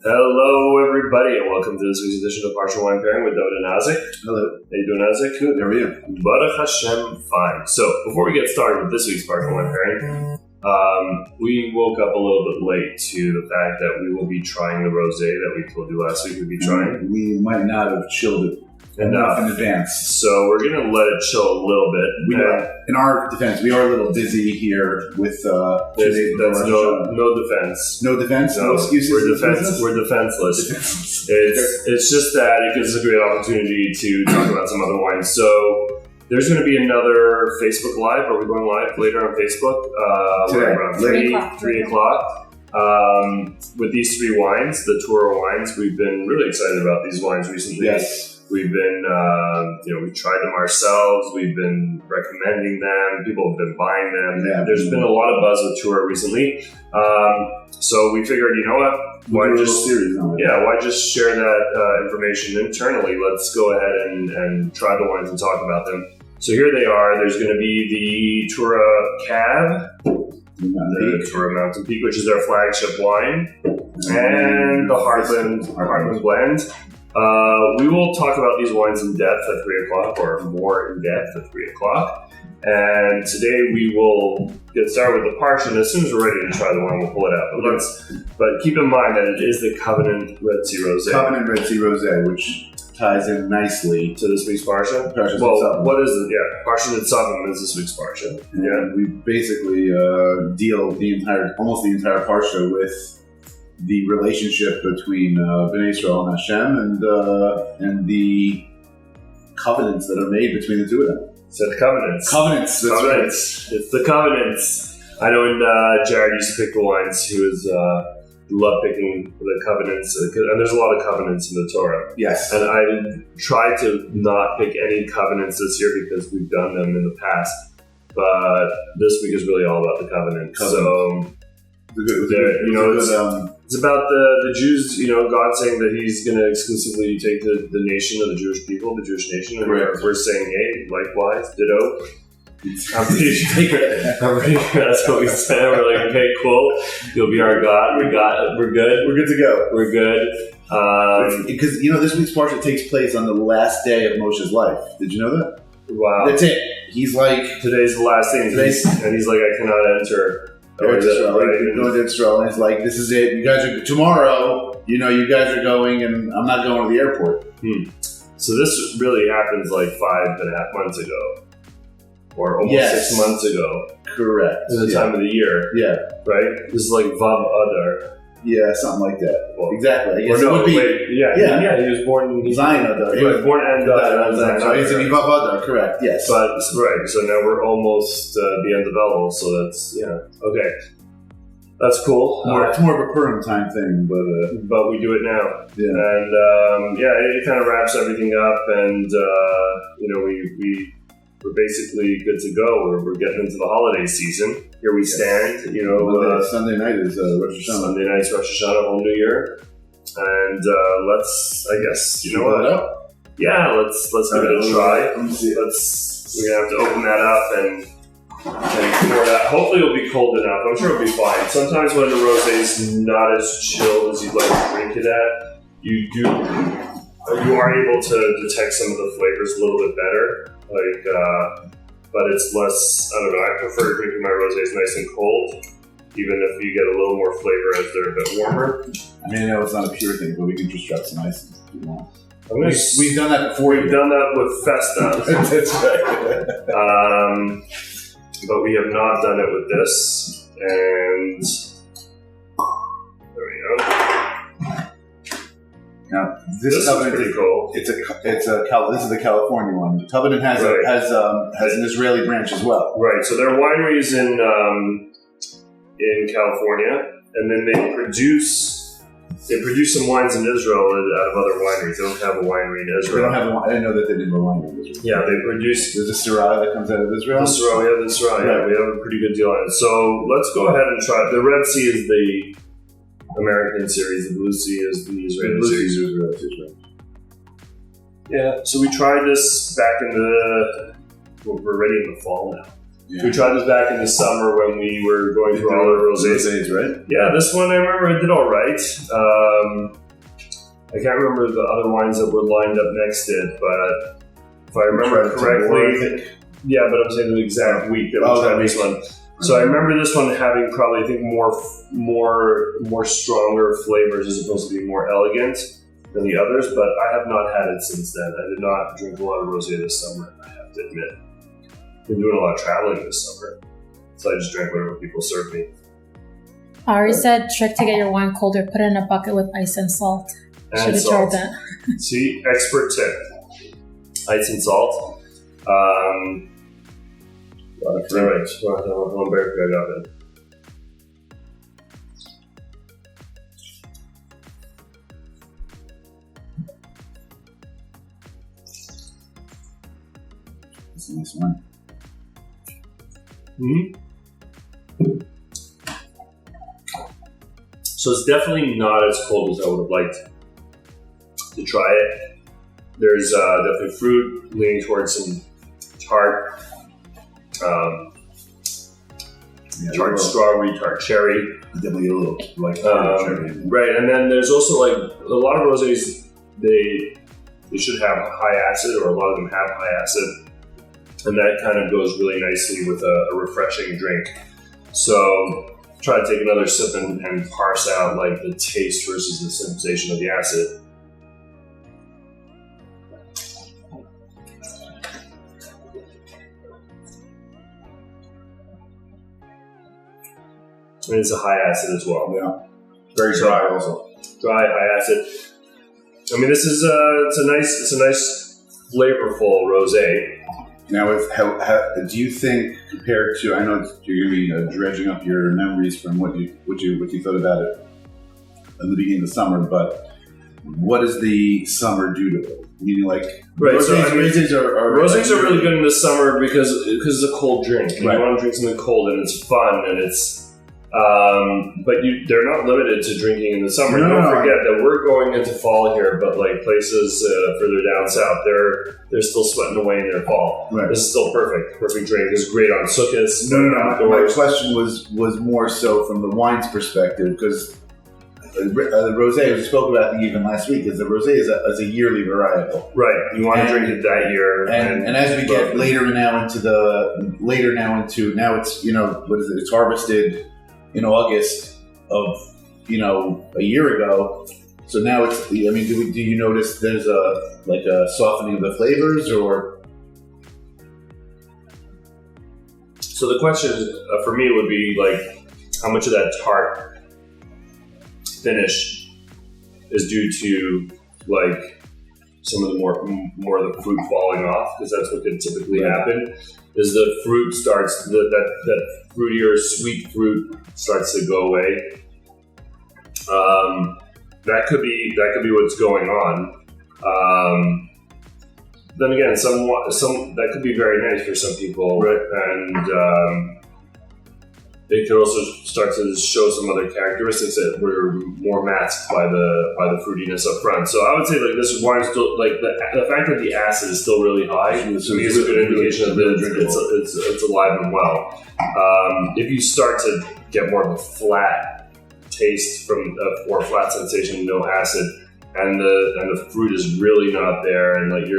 Hello, everybody, and welcome to this week's edition of Parsha Wine Pairing with David and Isaac. Hello. How you doing, Isaac? Good. How are you? Baruch Hashem, fine. So, before we get started with this week's Parsha Wine Pairing, we woke up a little bit late to the fact that we will be trying the rosé that we told you last week we'd be trying. We might not have chilled it enough in advance. So we're going to let it chill a little bit. In our defense, we are a little busy here with that's no defense. No defense? No excuses? We're defenseless. It's just that it gives us a great opportunity to talk about some other wines. So there's going to be another Facebook Live. Are we going live later on Facebook? Today. Around 3 o'clock. With these three wines, the Torah wines, we've been really excited about these wines recently. Yes. We've been, we've tried them ourselves. We've been recommending them. People have been buying them. Yeah. There's been a lot of buzz with Torah recently. So we figured, you know what? Why just share that information internally? Let's go ahead and try the wines and talk about them. So here they are. There's going to be the Torah Cab, the Torah Mountain Peak, which is their flagship wine, and the Heartland Blend. We will talk about these wines in depth at 3 o'clock, or more in depth at 3 o'clock. And today we will get started with the Parsha, and as soon as we're ready to try the wine, we'll pull it out. But keep in mind that it is the Covenant Red Sea Rosé. Covenant Red Sea Rosé, which ties in nicely to this week's Parsha. Nitzavim. What is it? Yeah, Parsha Nitzavim is this week's Parsha. And we basically deal almost the entire Parsha with the relationship between Bnei Israel and Hashem and the covenants that are made between the two of them. So the covenants. Covenants, that's right. It's the covenants. I know when Jared used to pick the wines, he loved picking the covenants, and there's a lot of covenants in the Torah. Yes. And I tried to not pick any covenants this year because we've done them in the past, but this week is really all about the covenant. So it's about the Jews, God saying that he's going to exclusively take the nation of the Jewish people, the Jewish nation, and we're saying, hey, likewise, ditto. I'm pretty sure that's what we said. We're like, okay, cool. You'll be our God. We're good. We're good to go. We're good. Because, this week's Parsha takes place on the last day of Moshe's life. Did you know that? Wow. That's it. He's like... Today's the last thing. And he's like, I cannot enter... Going to Israel, and it's like, this is it. You guys are tomorrow. You guys are going, and I'm not going to the airport. So this really happens like 5.5 months ago, or almost 6 months ago. Correct. In the time of the year. Yeah. Right. This is like Vav Adar. Yeah, something like that. Well, exactly. I guess he was born in Zion Adar. He was born and died. So he's in Vav Adar, correct? Yes. But so now we're almost the end of Elul. So that's okay. That's cool. It's more of a Purim time thing, but we do it now. Yeah. And it kind of wraps everything up, and we're basically good to go. We're getting into the holiday season. Here we stand. Sunday night is Rosh Hashanah. Sunday night's Rosh Hashanah, whole New Year. And let's, I guess, you know what? Yeah, let's give it a try. We're gonna have to open that up and pour it out. Hopefully it'll be cold enough. I'm sure it'll be fine. Sometimes when the rosé is not as chilled as you'd like to drink it at, you are able to detect some of the flavors a little bit better. But it's less, I don't know, I prefer drinking my rosés nice and cold, even if you get a little more flavor as they're a bit warmer. I mean, I know it's not a pure thing, but we can just drop some ice if you want. We've done that before. We've done that with Festa. That's right. But we have not done it with this. And there we go. Now, this Covenant is pretty cool. This is the California one. The Covenant has an Israeli branch as well. Right. So there are wineries in California, and then they produce some wines in Israel out of other wineries. They don't have a winery in Israel. They don't have I didn't know that they didn't have a winery in Israel. Yeah, they produce. There's a Syrah that comes out of Israel. The Syrah. Yeah, we have a pretty good deal on it. So let's go ahead and try. The Red Sea is the American series. The Blue Sea is the Israeli series. Yeah. So we tried this back we're ready in the fall now. Yeah. We tried this back in the summer when we were going through all the rosés, right? Yeah, this one I remember it did all right. I can't remember the other wines that were lined up next to it, but if I remember correctly, yeah, but I'm saying the exact week that we tried this one. So I remember this one having probably, I think, more stronger flavors as opposed to being more elegant than the others, but I have not had it since then. I did not drink a lot of rosé this summer, I have to admit. Been doing a lot of traveling this summer, so I just drank whatever people served me. Ari said, trick to get your wine colder, put it in a bucket with ice and salt. Should have tried that. See, expert tip. Ice and salt. All right, one bear good oven. That's a nice one. Mm-hmm. So it's definitely not as cold as I would have liked to try it. There's definitely fruit leaning towards some tart, tart strawberry, tart cherry. Definitely a little like cherry. Right, and then there's also like a lot of rosés. They should have high acid, or a lot of them have high acid, and that kind of goes really nicely with a refreshing drink. So try to take another sip and parse out like the taste versus the sensation of the acid. And it's a high acid as well. Yeah, very dry also. Dry, high acid. I mean, this is it's a nice flavorful rosé. Now, do you think, compared to, I know you're going to be dredging up your memories from what you thought about it in the beginning of the summer, but what does the summer do to it? Meaning, like, right, rosés are really good in the summer because it's a cold drink. And right. You want to drink something cold, and it's fun, and it's. But they're not limited to drinking in the summer. Don't forget that we're going into fall here, but like places further down south, they're still sweating away in their fall. Right. This is still perfect drink. It's great on sukkahs. No. My question was more so from the wine's perspective, because the rosé, we spoke about even last week, is the rosé is a yearly varietal. Right. You want to drink it that year. And as we get later now it's it's harvested in August of, a year ago. So now it's, do you notice there's a softening of the flavors, or? So the question for me would be like, how much of that tart finish is due to like some of the more of the fruit falling off, because that's what could typically happen. Is the fruit starts that fruitier sweet fruit starts to go away. That could be what's going on. Then again, some that could be very nice for some people, right? And it could also start to show some other characteristics that were more masked by the fruitiness up front. So I would say like this wine still, like the fact that the acid is still really high to me is a good indication that it's alive and well. If you start to get more of a flat taste or flat sensation, no acid, and the fruit is really not there, and like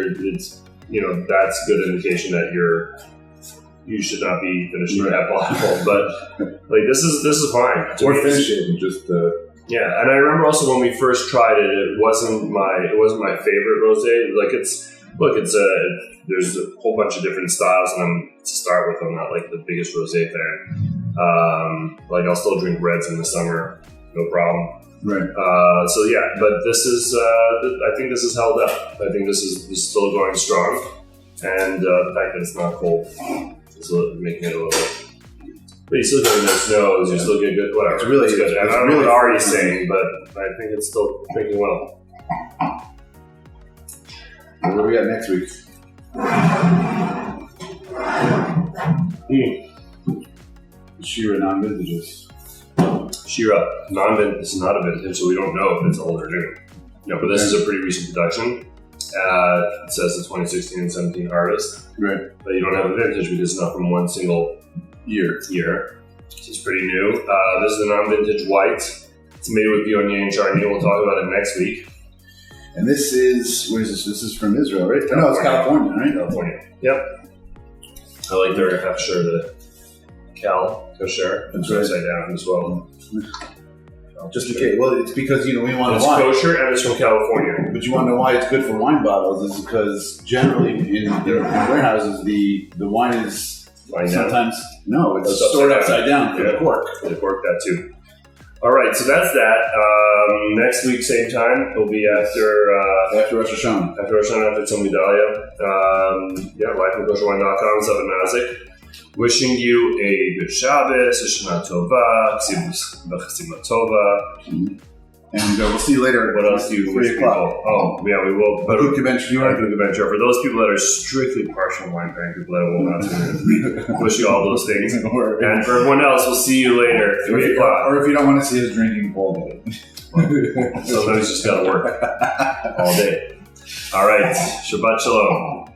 that's a good indication that you should not be finishing that bottle, but like this is fine. Or finishing just yeah. And I remember also when we first tried it, it wasn't my favorite rosé. Like there's a whole bunch of different styles, and to start with, I'm not like the biggest rosé fan. Like I'll still drink reds in the summer, no problem. Right. So yeah, but this is I think this is held up. I think this is still going strong, and the fact that it's not cold. It's making it a little bit. But you still get a nice nose, you still get good, whatever. It's really good. I don't know what Ari's saying, but I think it's still drinking well. What do we got next week? Shira non-vintages. Shira non-vintage. This is not a vintage, so we don't know if it's old or new. No, but this is a pretty recent production. It says the 2016 and 17 harvest. Right. But you don't have a vintage because it's not from one single year. This is pretty new. This is a non-vintage white. It's made with Viognier and Chardonnay. We'll talk about it next week. And this is, where is this? This is from Israel, right? No, it's California, right? California. Yep. I like their Kosher, the Kosher. It's upside down as well. Just in case. Well, it's because, we want it's to wine. Kosher and it's from California. But you want to know why it's good for wine bottles is because generally in warehouses, the wine is sometimes, it's stored upside down for the cork. The cork, that too. All right, so that's that. Next week, same time, it'll be after Rosh Hashanah. After Rosh Hashanah, after Tzom Gedalia. Live from Kosherwine.com, Seven Mazik. Wishing you a good Shabbos, a Shana Tova, Chesima Tova. And we'll see you later. What else do you wish people? Oh, yeah, we will. But who convention you are? For those people that are strictly partial wine buying people that will not wish you all those things. And for everyone else, we'll see you later. 3 o'clock. Or if you don't want to see us drinking all day. Sometimes you just got to work all day. All right. Shabbat Shalom.